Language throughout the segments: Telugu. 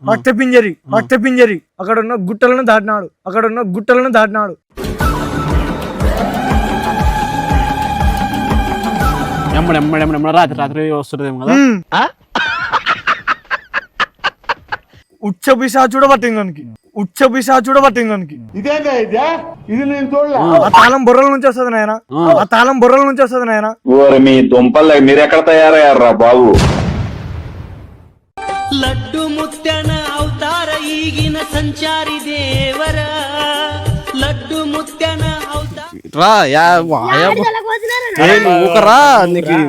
రక్తపింజరి అక్కడ ఉన్న గుట్టలను దాటినాడు రాత్రి వస్తుంది కదా. ఉచ్చ పిశాచుడ పట్టిందానికి ఆ తాళం బొర్రల నుంచి వస్తుంది నాయన మీ దుంపల్ మీరు ఎక్కడ తయారయ్యారా బాబు. లడ్డు ముత్యన అవతార ఈగిన సంచారి దేవరా లడ్డు ముత్యన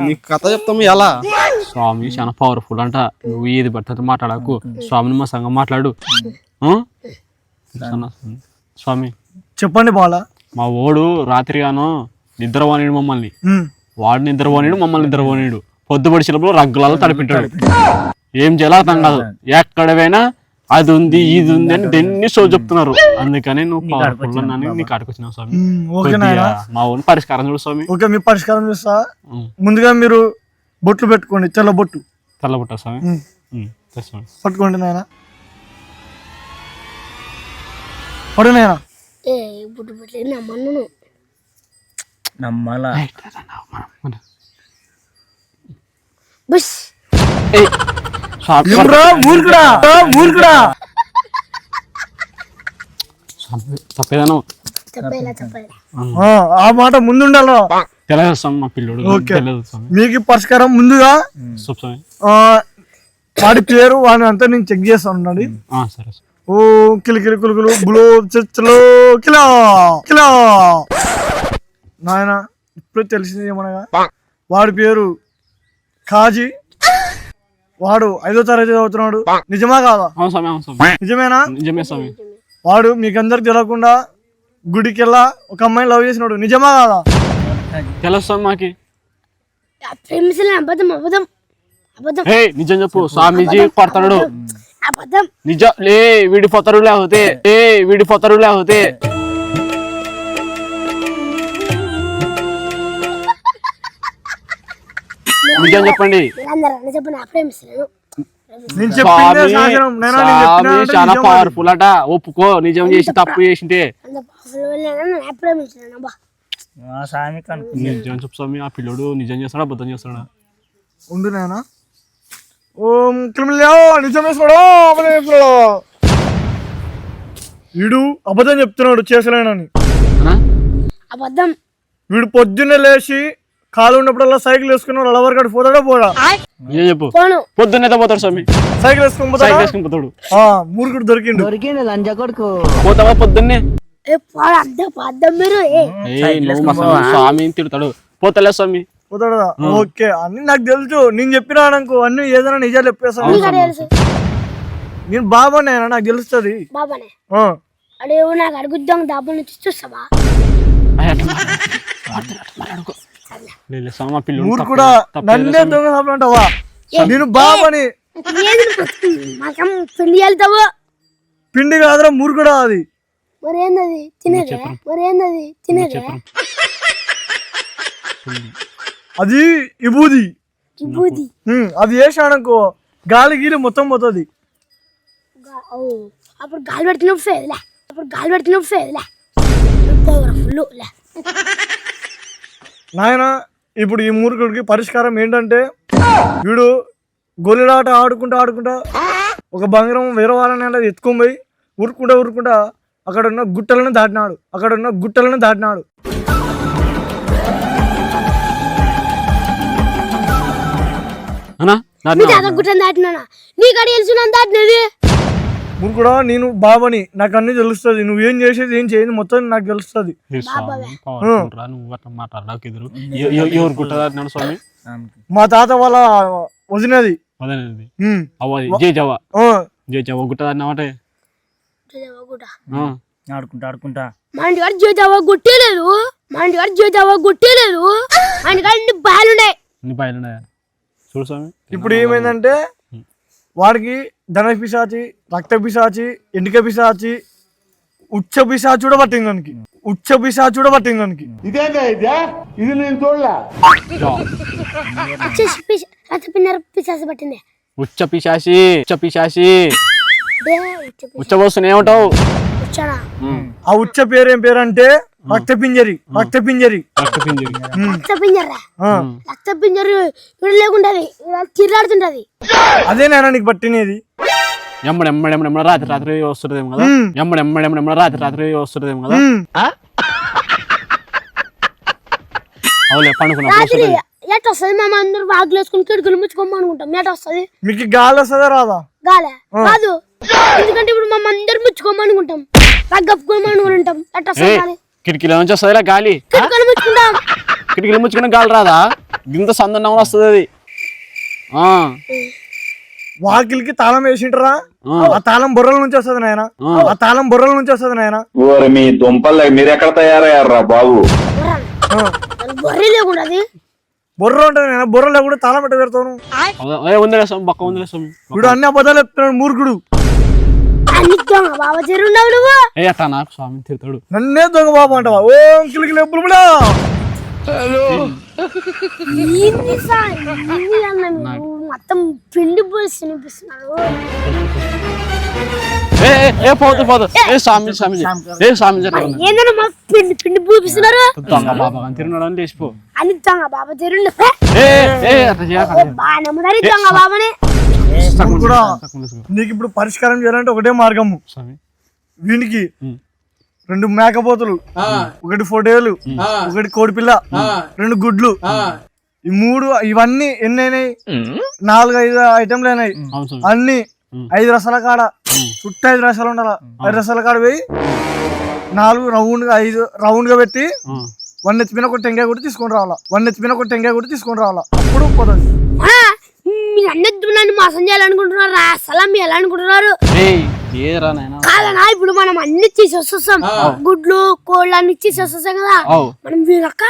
నీకు కథ చెప్తాము ఎలా. స్వామి చాలా పవర్ఫుల్ అంట. నువ్వు ఏది పడితే మాట్లాడకు. స్వామిని మా సంగం మాట్లాడు. స్వామి చెప్పండి బాలా. మా ఓడు రాత్రిగాను నిద్రపోనీడు మమ్మల్ని. వాడు నిద్రపోనీడు, మమ్మల్ని నిద్రపోనీడు. పొద్దుపడిచినప్పుడు రగ్గులలో తడిపింటాడు. ఏం చేయాలో అర్థం కాదు. ఎక్కడ పోయినా అది ఉంది ఇది ఉంది అని దేన్ని షో చెప్తున్నారు. అందుకని నువ్వు పవర్ఫుల్ అని నీకు ఆడుకొచ్చినావు స్వామి. మా ఊరిని పరిష్కారం చూడు స్వామి. ఓకే, మీ పరిష్కారం చూస్తా. ముందుగా మీరు బొట్లు పెట్టుకోండి, తెల్లబొట్టు స్వామి. పట్టుకోండి నాయన. పడు నాయన. నమ్మాలా మూర్ఖుడా తప్పేదాను ఆ మాట ముందుండాలో తెలియదు మా పిల్లడు. మీకు పరిష్కారం ముందుగా వాడి పేరు వాడిని అంతా నేను చెక్ చేస్తాను. ఓ కిలికిలి కులుకులు బులో చర్చలో కిలా కిలా నాయన. ఇప్పుడు తెలిసింది ఏమనగా వాడి పేరు కాజీ. వాడు 5వ తరగతి చదువుతున్నాడు. నిజమా కాదా? నిజమేనా? నిజమే స్వామి. వాడు మీకందరికి తెలియకుండా గుడికెళ్ళా ఒక అమ్మాయిని లవ్ చేసినాడు. నిజమా కాదా? తెలుస్తాం మాకి. నిజం చెప్పు. స్వామీజీ కొడతాడు. నిజం లే విడిపోతారు లేకపోతే నిజం చెప్పండి. చాలా పవర్ఫుల్ అట. ఒప్పుకో, నిజం చేసి తప్పు చేసింటే. నిజం చెప్పు స్వామి. ఆ పిల్లడు నిజం చేస్తాడా అబద్ధం చేస్తాడా? ఉండు నాయన. ఓం నిజం చేస్తాడు. వీడు అబద్ధం చెప్తున్నాడు చేసలేనని. వీడు పొద్దున్నే లేచి కాలు ఉన్నప్పుడల్లా సైకిల్ వేసుకున్నాడు. అలవరగాడు పోతాడా పోడా? నిజం చెప్పు. పొద్దున్నే పోతాడు స్వామి. సైకిల్ వేసుకుని పోతాడు. మూర్ఖుడు దొరికిండు లంజ కొడుకు. పోతావా పొద్దున్నే? స్వామి తిడతాడు. పోతలే స్వామి. పోతాడా? ఓకే, అన్ని నాకు తెలుసు. నేను చెప్పినా అనుకో అన్ని ఏదైనా నిజాలు చెప్పేస్తాను. నేను బాబానే, నాకు తెలుస్తుంది. మూర్ఖుడా, నన్నే దొంగ అంటావా? నేను బాబాని. పిండి కాదురా మూర్ఖుడా. అది అది విభూది. అది వేసాడనుకో గాలి గీలి మొత్తం పోతుంది. నాయన, ఇప్పుడు ఈ మూర్ఖుడికి పరిష్కారం ఏంటంటే వీడు గొల్లిలాట ఆడుకుంటా ఒక బంగారం వేరే వాళ్ళని ఎత్తుకొని పోయి ఊరుకుంటా అక్కడ ఉన్న గుట్టలను దాటినాడు. కూడా నేను బాబాని, నాకు అన్ని తెలుస్తుంది. నువ్వేం చేసేది ఏం చేయదు మొత్తం నాకు తెలుస్తుంది. మా తాత వాళ్ళ వదినది. ఆడుకుంటా ఇప్పుడు ఏమైందంటే వాడికి ధన పిశాచి, రక్త పిశాచి, ఎండిక పిశాచి, ఉచ్చ పిశాచి కూడా పట్టింది దానికి. ఇది నేను చూడలే. ఉచ్చ పిశాచి ఉచ్చబోస్తున్నా ఏమంటావు? ఆ ఉచ్చ పేరు ఏం పేరు అంటే రక్త పింజరి. రక్త పింజరి. లేకుంటది తిరలాడుతుంటది. అదే నేను నీకు పట్టినది. ఎమ్మడెమ్మడెమ్మడెమ్మడ రాత్రి వస్తుందేమో కదా. ఎమ్మడెమ్మడెమ్మడెమ్మడ రాత్రి వస్తుందేమో కదా. అవులే పండుకున్నా. ఎట్ వస్తుంది మేము అందరూ వాగులు వేసుకుని కిడుకులు ముచ్చుకోమ అనుకుంటాం. ఎట్ వస్తుంది మీకు గాలి వస్తుందా రాదా? గాలే కాదు, ఎందుకంటే ఇప్పుడు మేము అందరు ముచ్చుకోమ అనుకుంటాం, రగ్గప్పుకోమ అనుకుంటాం. ఎట్ వస్తుంది గాలి? కిటికీల నుంచి వస్తుందిలా గాలి. కిడుకులు ముచ్చుకుంటాం. కిటికీలు ముచ్చుకున్న గాలి రాదా? ఇంత సందనం వస్తుంది అది. వాకిలికి తాళం వేసింటరా? ఆ తాళం బుర్రల నుంచి వస్తుంది నాయన. ఆ తాళం బుర్రల నుంచి వస్తుంది నాయన. ఓరి మీ దుంపలు మీరెక్కడ తయారయ్యారా బాబు? బొర్రె లేకుండా అది బుర్ర ఉంటుంది నాయన. బుర్రలో కూడా తాళం పెట్ట పెడతాను. ఉందిలే స్వామి, పక్క ఉందిలే స్వామి. ఇప్పుడు అన్ని అబద్ధాలు చెప్తున్నాడు మూర్ఖుడు. అన్ని దొంగ బాబా చేరున్నావు నువ్వు. అట్టా నాకు స్వామి తిడతాడు. నన్నే దొంగ బాబు అంటావా? ఓం కిలికిలి ఎప్పుడు మొత్తం పిండి పోసి వినిపిస్తున్నారు. పోదు పోదు. ఏ స్వామి స్వామి ఏ స్వామి ఏంటన్నా మా పిండి పిండి పూపిస్తున్నారు. దొంగ బాబా అని తిరున్నాడు అని లేచిపో. అని దొంగ బాబా చేరుండే బాగా నమ్ముతారు దొంగ బాబానే. కూడా నీకు ఇప్పుడు పరిష్కారం చేయాలంటే ఒకటే మార్గము. వీనికి 2 మేకపోతులు, 1 ఫోటోలు, 1 కోడిపిల్ల, 2 గుడ్లు, ఈ 3 ఇవన్నీ ఎన్ని అయినాయి? 4-5 ఐటెంలు అయినాయి. అన్ని 5 రసాల కాడ చుట్టూ 5 రసాలు ఉండాల. 5 రసాల కాడ పోయి 4 5 రౌండ్ గా పెట్టి 1 ఎత్తిపోయిన ఒక టెంకాయ కూడా తీసుకొని రావాలా. 1 ఎత్తిపోయిన ఒక టెంకాయ కూడా తీసుకొని రావాలా. అప్పుడు పోతుంది. మీరు అన్నట్టు నన్ను మోసం చేయాలనుకుంటున్నారు. అసలు మీరు ఎలా అనుకుంటున్నారు? కాదనా ఇప్పుడు మనం అన్ని ఇచ్చేసి వస్తాం. గుడ్లు కోళ్ళు అన్ని ఇచ్చేసి వస్తాం కదా. మనం వీరక్క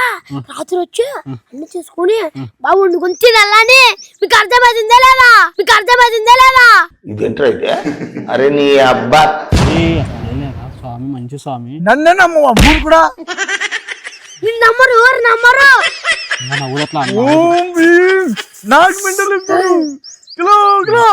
రాత్రి వచ్చి అన్ని చేసుకుని బాగా వండుకొని తినాలని. మీకు అర్థమైందే లేదా? మీకు అర్థమైందే లేదా? ఇదేంటైతే? అరే నీ అబ్బా స్వామి మంచి స్వామి. నన్నే నమ్ము అబ్బు కూడా. నిన్ను నమ్మరు, ఎవరు నమ్మరు? నాకు మెంటల్ కిలో కిలో.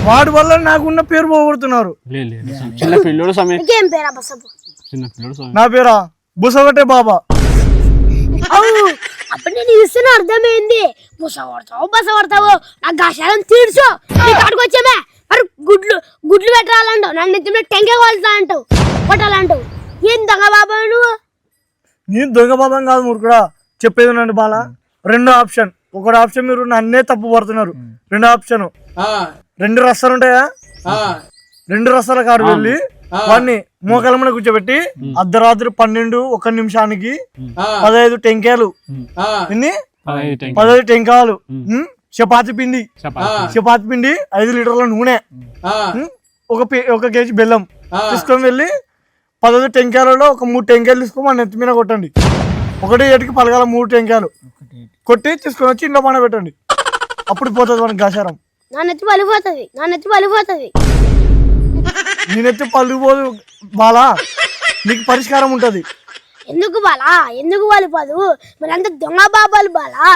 వాడి వల్ల నాకున్న పేరు పోగొడుతున్నారు. చిన్న పిల్లడు స్వామి. ఇంకేం పేరా బసపు? చిన్న పిల్లడు స్వామి. నా పేరా బుసగొట్టే బాబా. అప్పుడు నేను ఇస్తున్న అర్థమైంది. బుస పడతావు నాకు గాశాలం తీర్చు. నీకు అక్కడికి వచ్చామే మరి గుడ్లు పెట్టాలంటావు, నన్ను ఎత్తున టెంకాయ కొలుతా అంటావు, కొట్టాలంటావు. ఏం దొంగ బాబా నువ్వు? నేను దొంగ బాబా కాదు మూర్ఖుడా. చెప్పేది నండి బాలా. 2 ఆప్షన్. 1 ఆప్షన్ మీరు నన్నే తప్పు పడుతున్నారు. 2 ఆప్షన్ 2 రసాలు ఉంటాయా? 2 రసాల కాడు వెళ్ళి వాడిని మోకాల మీద కూర్చోబెట్టి అర్ధరాత్రి 12-1 నిమిషానికి 15 టెంకాయలు, 15 టెంకాయలు, చపాతి పిండి 5 లీటర్ల నూనె, 1 కేజీ బెల్లం తీసుకొని వెళ్ళి 15 టెంకాయలలో ఒక 3 టెంకాయలు తీసుకొని మన నెత్తి మీద కొట్టండి. 1 ఏటికి పలకాల 3 టెంకాయలు కొట్టి తీసుకొని వచ్చి ఇంట్లో మన పెట్టండి. అప్పుడు పోతుంది మనకి గాశారం. నా నెత్తి పలిపోతుంది. నీ నెత్తి పలిపోదు బాలా. నీకు పరిష్కారం ఉంటది. ఎందుకు బాలా? ఎందుకు పలిపోదు? మరంత దొంగ బాబాలు బాలా,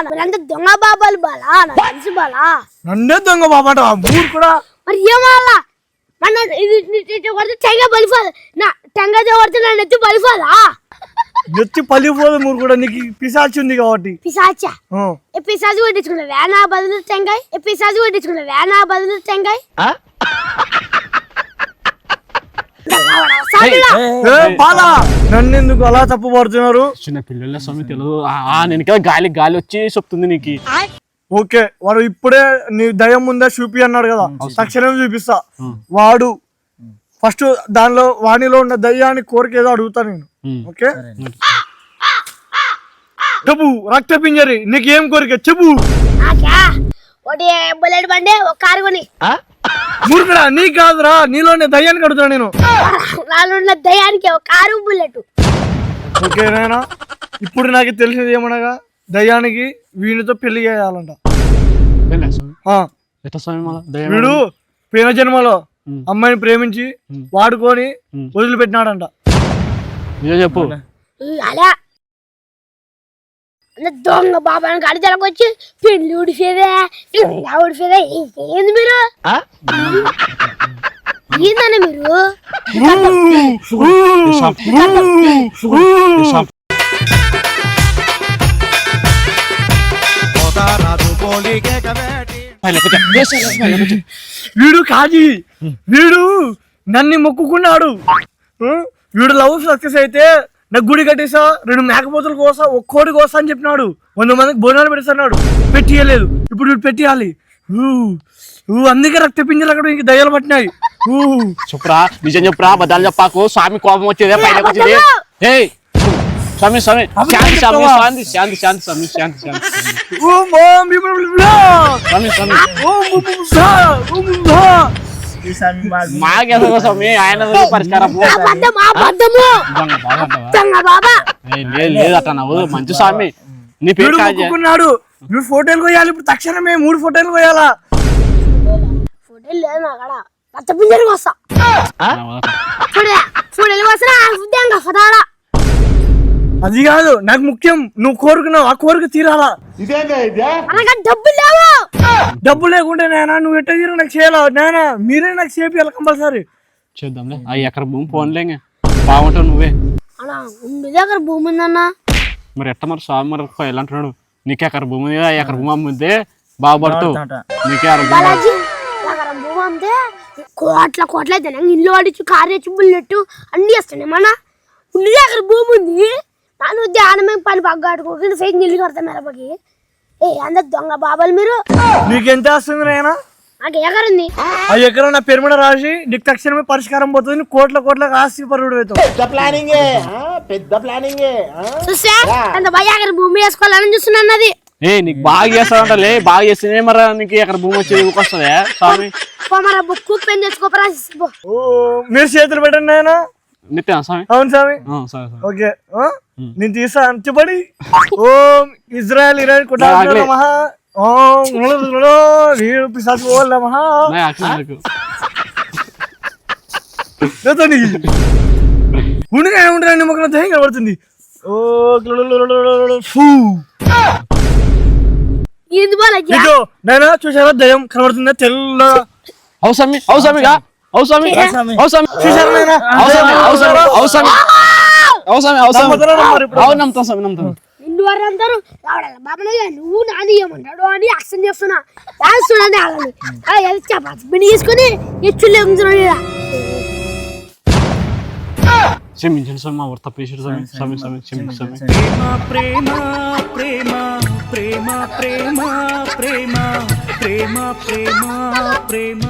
నాకు తెలుసు బాలా. నన్నే దొంగ బాబా అంట ఊరు కూడా. మరి ఏమాలా మన కొడితే టెంగా పలిపోదు. నా టెంగా కొడితే నా నెత్తి పలిపోదా? నెత్తి పలిపోదు మూడు కూడా. నీకు పిశాచి ఉంది కాబట్టి. పిశాచా? ఏ పిశాచి కొట్టించుకున్నా వేనా బదులు టెంకాయ? బాలా నన్ను ఎందుకు అలా తప్పు పడుతున్నారు? చిన్న పిల్లల స్వామి తెలియదు. నేను గాలి వచ్చి చెప్తుంది నీకు. ఓకే వాడు ఇప్పుడే నీ దయ్యం ముందే చూపి అన్నాడు కదా, తక్షణం చూపిస్తా. వాడు ఫస్ట్ దానిలో వాణిలో ఉన్న దయ్యాన్ని కోరిక ఏదో అడుగుతా నేను. ఓకే చెప్పు రక్త పింజరి, నీకేం కోరిక చెప్పు. మూర్ఖుడా నీకు కాదురా, నీలోనే దయ్యానికి అడుగుతా నేను. దయ్యానికి ఒక కారు బుల్లెట్. ఓకేనా? ఇప్పుడు నాకు తెలిసింది ఏమనగా దయ్యానికి వీనితో పెళ్లి చేయాలంట. వీడు పోయిన జన్మలో అమ్మాయిని ప్రేమించి వాడుకొని వదిలిపెట్టినాడంట. చెప్పు. అంటే దొంగ బాబాని గాడి జరగొచ్చి పెళ్లి ఊడిపోయేదే ఇలా ఊడిపోయేదే ఏంది మీరు ఏందన్న మీరు వీడు కాజీ వీడు నన్ను మొక్కుకున్నాడు వీడు లవ్ సక్సెస్ అయితే నాకు గుడి కట్టేసా 2 మేకపోతులు కోసా 1 కోడి కోసా అని చెప్పినాడు 100 మందికి భోజనాలు పెట్టేస్తున్నాడు పెట్టియలేదు ఇప్పుడు వీడు పెట్టియాలి అందుకే రక్త పింజలు అక్కడ ఇంక దయ్యాలు పట్టినాయి చెప్పురా నిజం చెప్పురా బదాలు చెప్పాకు స్వామి కోపం వచ్చేదే పైన వచ్చేది ఏయ్ స్వామి స్వామి శాంతి స్వామి శాంతి శాంతి శాంతి స్వామి శాంతి శాంతి స్వామి స్వామి మాకేదో స్వామి ఆయన పరిష్కారం లేదు అట్లా నవ్వు మంచి స్వామి నీ పేరు మొక్కుకున్నాడు వీడు ఫోటోలు కొయ్యాలి ఇప్పుడు తక్షణమే 3 ఫోటోలు కొయ్యాలా ఫోటోలు లేదు నా కాడ రక్త పింజలు కోస్తా ఫోటోలు కోసా అది కాదు నాకు ముఖ్యం నువ్వు కోరుకున్నావు ఆ కోరిక తీరాలా డబ్బులు లేవు డబ్బు లేకుంటే నేనా నువ్వు ఎట్ట తీరు నాకు చేయాలా నేనా మీరే నాకు చేపియాలి కంపల్సరీ చేద్దాంలే ఆ ఎకర భూమి పోన్లేంగ బాగుంటావు నువ్వే అలా ఉండి దగ్గర భూమి ఉందన్నా మరి ఎట్ట మరి స్వామి మరి ఎలా అంటున్నాడు నీకు ఎకర భూమి ఉంది ఆ ఎకర భూమి అమ్ముద్దే బాగుపడతావు నీకే బాలాజీ ఎకరం భూమి అమ్మితే కోట్ల అయితే ఇల్లు వాడిచ్చు కారు తెచ్చు బుల్లెట్ అన్ని వస్తాయి మన ఉండి దగ్గర భూమి ఉంది నాను ధ్యానమే పని పగ్గాడుకోకుండా ఫేక్ నీళ్ళు కడతా మిరపకి అందరు దొంగ బాబాలు మీరు నీకెంత వస్తుంది నాయనా నాకు ఎకరుంది ఆ ఎకరం నా పేరు మీద రాసి నీకు తక్షణమే పరిష్కారం పోతుంది నువ్వు కోట్ల ఆస్తి పరుడు చూసా అంత భయ ఎకర భూమి వేసుకోవాలని చూస్తున్నాను అది నీకు బాగా చేస్తాడంటలే బాగా చేస్తేనే మరి నీకు ఎక్కడ భూమి వచ్చేది వస్తుంది స్వామి మరి బుక్కు పెన్ తెచ్చుకోపరా మీరు చేతులు పెట్టండి నాయనా నిత్యం స్వామి అవును స్వామి సరే ఓకే నేను తీసా అంచుబడి ఓం ఇజ్రాయల్ ఇరాన్ కుటుంబ నమః ఓం వీరు పిశాచు ఓం నమః ఉండిగా ఏముంటారా నిమ్మకం దయ్యం కనబడుతుంది ఓ ఏంది బాలాజీ నేను చూసారా దయ్యం కనబడుతుందా తెల్ల అవసరమి అవసరమిగా అవసరమి అవసరం చూసారా నాయనా అవసరమి అవసరం అవసరం అవసరం అవసరం అవును నమ్ముతాం స్వామి నమ్ముతాం నిన్ను వారు అందరూ బాబనయ్య నువ్వు నాది ఏమంటాడు అని యాక్షన్ చేస్తున్నా చూడండి ఆగండి చపాతి తీసుకుని ఎచ్చులు క్షమించండి స్వామి మా వర్త పేషెంట్ స్వామి స్వామి స్వామి క్షమించండి ప్రేమ ప్రేమ ప్రేమ ప్రేమ ప్రేమ ప్రేమ ప్రేమ ప్రేమ ప్రేమ